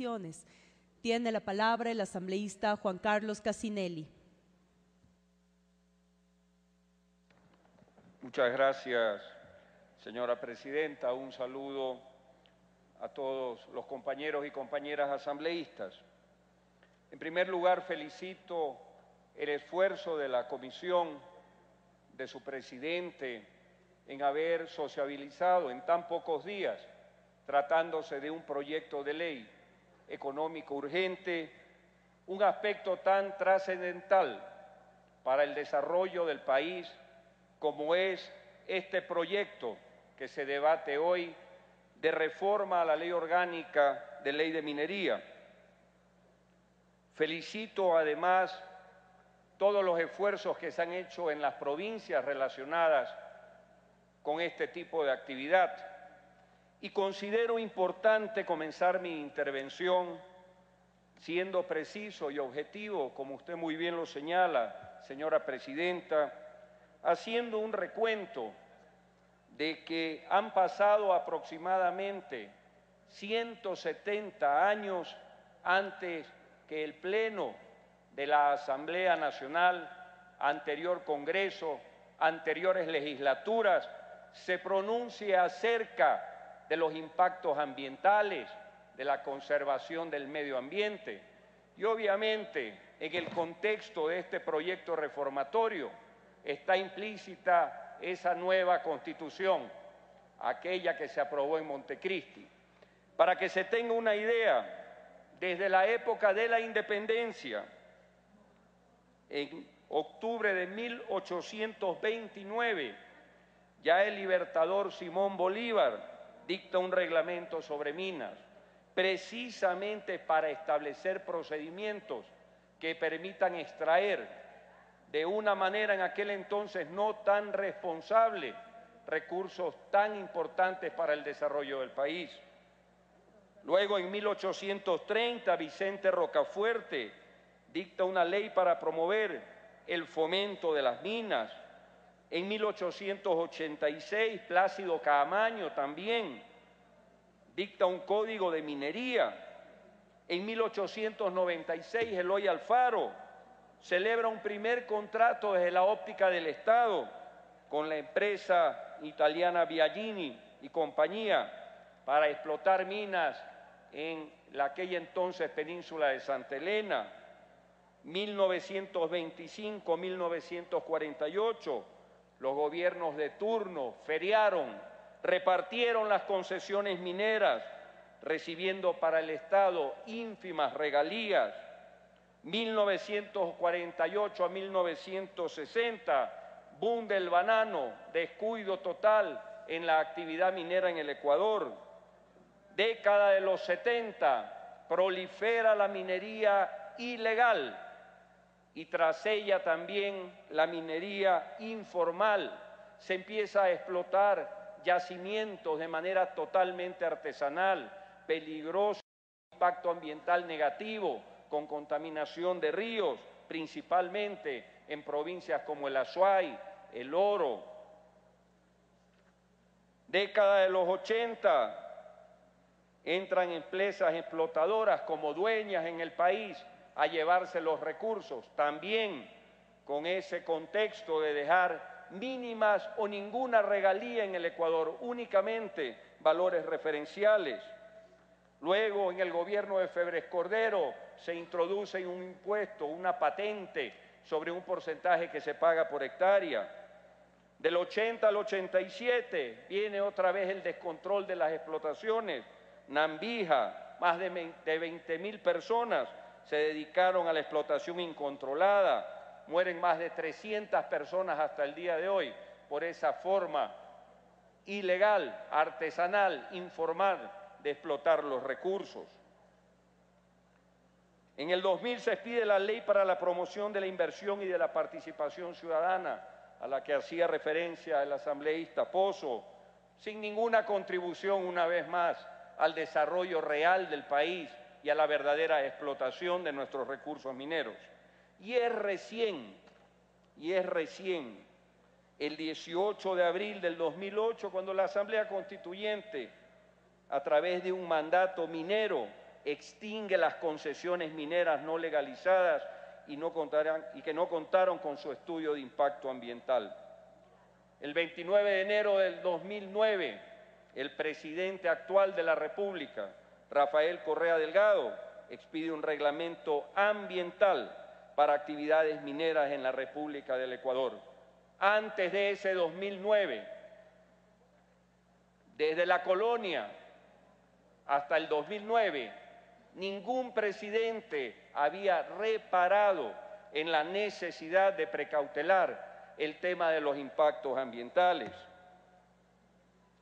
comisiones. Tiene la palabra el asambleísta Juan Carlos Casinelli. Muchas gracias, señora presidenta. Un saludo a todos los compañeros y compañeras asambleístas. En primer lugar, felicito el esfuerzo de la comisión, de su presidente, en haber sociabilizado en tan pocos días, tratándose de un proyecto de ley económico urgente, un aspecto tan trascendental para el desarrollo del país como es este proyecto que se debate hoy de reforma a la Ley Orgánica de Ley de Minería. Felicito además todos los esfuerzos que se han hecho en las provincias relacionadas con este tipo de actividad y considero importante comenzar mi intervención siendo preciso y objetivo, como usted muy bien lo señala, señora presidenta, haciendo un recuento de que han pasado aproximadamente 170 años antes que el Pleno de la Asamblea Nacional, anterior Congreso, anteriores legislaturas, se pronuncie acerca de los impactos ambientales, de la conservación del medio ambiente. Y obviamente, en el contexto de este proyecto reformatorio, está implícita esa nueva Constitución, aquella que se aprobó en Montecristi. Para que se tenga una idea, desde la época de la independencia, en octubre de 1829, ya el libertador Simón Bolívar dicta un reglamento sobre minas, precisamente para establecer procedimientos que permitan extraer de una manera en aquel entonces no tan responsable recursos tan importantes para el desarrollo del país. Luego, en 1830, Vicente Rocafuerte dicta una ley para promover el fomento de las minas. En 1886, Plácido Caamaño también dicta un código de minería. En 1896, Eloy Alfaro celebra un primer contrato desde la óptica del Estado con la empresa italiana Biagini y compañía para explotar minas en la aquella entonces península de Santa Elena. 1925-1948, los gobiernos de turno feriaron, repartieron las concesiones mineras, recibiendo para el Estado ínfimas regalías. 1948 a 1960, boom del banano, descuido total en la actividad minera en el Ecuador. Década de los 70, prolifera la minería ilegal y tras ella también la minería informal. Se empieza a explotar yacimientos de manera totalmente artesanal, peligroso, impacto ambiental negativo, con contaminación de ríos, principalmente en provincias como el Azuay, el Oro. Década de los 80, entran empresas explotadoras como dueñas en el país a llevarse los recursos, también con ese contexto de dejar mínimas o ninguna regalía en el Ecuador, únicamente valores referenciales. Luego, en el gobierno de Febres Cordero, se introduce un impuesto, una patente sobre un porcentaje que se paga por hectárea. Del 80 al 87 viene otra vez el descontrol de las explotaciones. Nambija, más de 20.000 personas se dedicaron a la explotación incontrolada. Mueren más de 300 personas hasta el día de hoy por esa forma ilegal, artesanal, informal de explotar los recursos. En el 2000 se expide la Ley para la Promoción de la Inversión y de la Participación Ciudadana, a la que hacía referencia el asambleísta Pozo, sin ninguna contribución, una vez más, al desarrollo real del país y a la verdadera explotación de nuestros recursos mineros. Y es recién, el 18 de abril del 2008, cuando la Asamblea Constituyente, a través de un mandato minero, extingue las concesiones mineras no legalizadas y que no contaron con su estudio de impacto ambiental. El 29 de enero del 2009, el presidente actual de la República, Rafael Correa Delgado, expide un reglamento ambiental para actividades mineras en la República del Ecuador. Antes de ese 2009, desde la colonia hasta el 2009, ningún presidente había reparado en la necesidad de precautelar el tema de los impactos ambientales.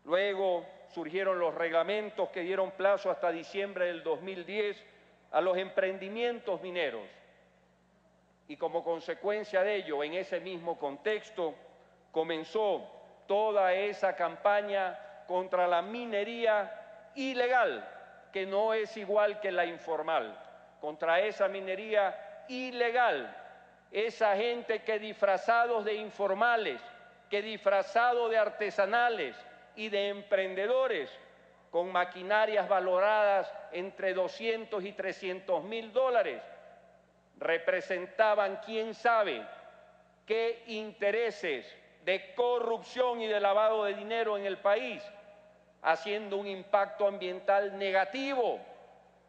Luego surgieron los reglamentos que dieron plazo hasta diciembre del 2010 a los emprendimientos mineros. Y como consecuencia de ello, en ese mismo contexto, comenzó toda esa campaña contra la minería ilegal, que no es igual que la informal, contra esa minería ilegal, esa gente que disfrazados de informales, que disfrazados de artesanales y de emprendedores, con maquinarias valoradas entre 200 y 300 mil dólares, representaban quién sabe qué intereses de corrupción y de lavado de dinero en el país, haciendo un impacto ambiental negativo,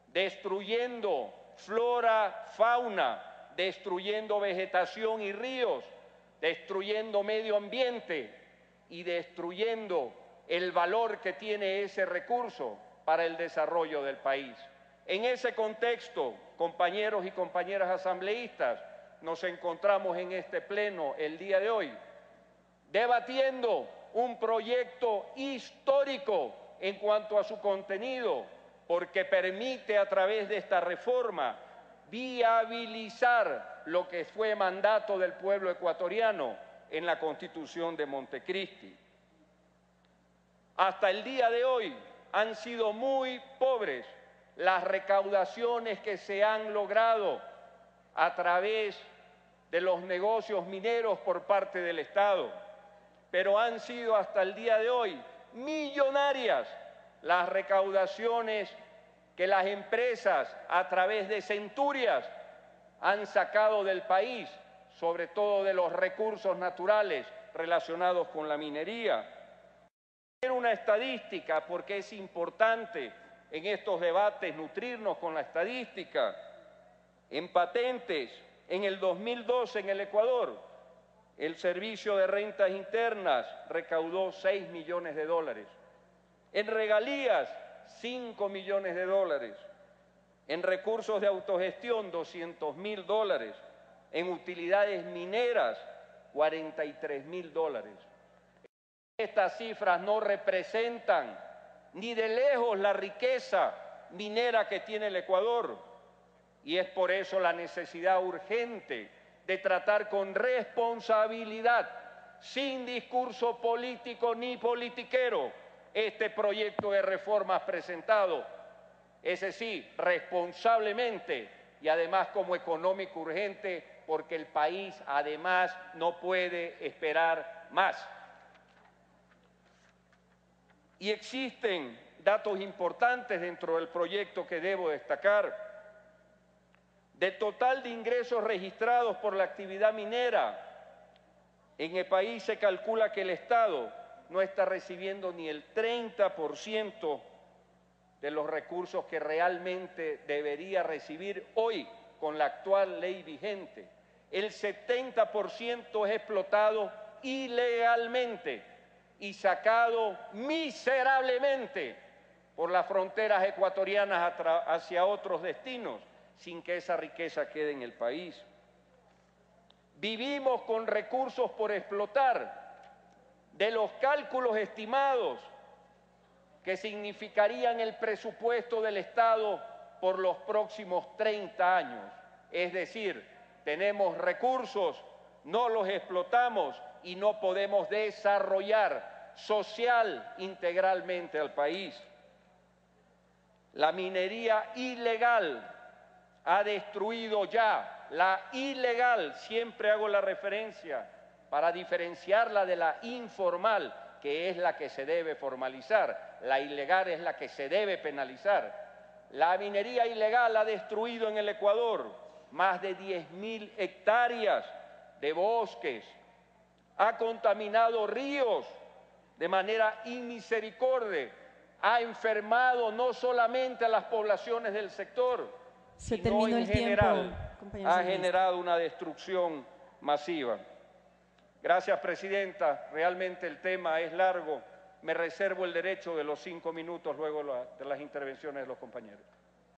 destruyendo flora, fauna, destruyendo vegetación y ríos, destruyendo medio ambiente y destruyendo el valor que tiene ese recurso para el desarrollo del país. En ese contexto, compañeros y compañeras asambleístas, nos encontramos en este pleno el día de hoy, debatiendo un proyecto histórico en cuanto a su contenido, porque permite a través de esta reforma viabilizar lo que fue mandato del pueblo ecuatoriano en la Constitución de Montecristi. Hasta el día de hoy han sido muy pobres las recaudaciones que se han logrado a través de los negocios mineros por parte del Estado, pero han sido hasta el día de hoy millonarias las recaudaciones que las empresas a través de centurias han sacado del país, sobre todo de los recursos naturales relacionados con la minería. Una estadística, porque es importante en estos debates nutrirnos con la estadística. En patentes, en el 2012 en el Ecuador, el Servicio de Rentas Internas recaudó 6 millones de dólares. En regalías, 5 millones de dólares. En recursos de autogestión, 200.000 dólares. En utilidades mineras, 43.000 dólares. Estas cifras no representan ni de lejos la riqueza minera que tiene el Ecuador, y es por eso la necesidad urgente de tratar con responsabilidad, sin discurso político ni politiquero, este proyecto de reformas presentado, ese sí, responsablemente y además como económico urgente, porque el país además no puede esperar más. Y existen datos importantes dentro del proyecto que debo destacar. Del total de ingresos registrados por la actividad minera, en el país se calcula que el Estado no está recibiendo ni el 30% de los recursos que realmente debería recibir hoy con la actual ley vigente. El 70% es explotado ilegalmente y sacado miserablemente por las fronteras ecuatorianas hacia otros destinos, sin que esa riqueza quede en el país. Vivimos con recursos por explotar. De los cálculos estimados que significarían el presupuesto del Estado por los próximos 30 años. Es decir, tenemos recursos, no los explotamos y no podemos desarrollar social integralmente al país. La minería ilegal ha destruido ya, la ilegal, siempre hago la referencia para diferenciarla de la informal, que es la que se debe formalizar, la ilegal es la que se debe penalizar. La minería ilegal ha destruido en el Ecuador más de 10.000 hectáreas de bosques, ha contaminado ríos de manera inmisericordia, ha enfermado no solamente a las poblaciones del sector, sino en general ha generado una destrucción masiva. Gracias, Presidenta. Realmente el tema es largo. Me reservo el derecho de los 5 minutos luego de las intervenciones de los compañeros.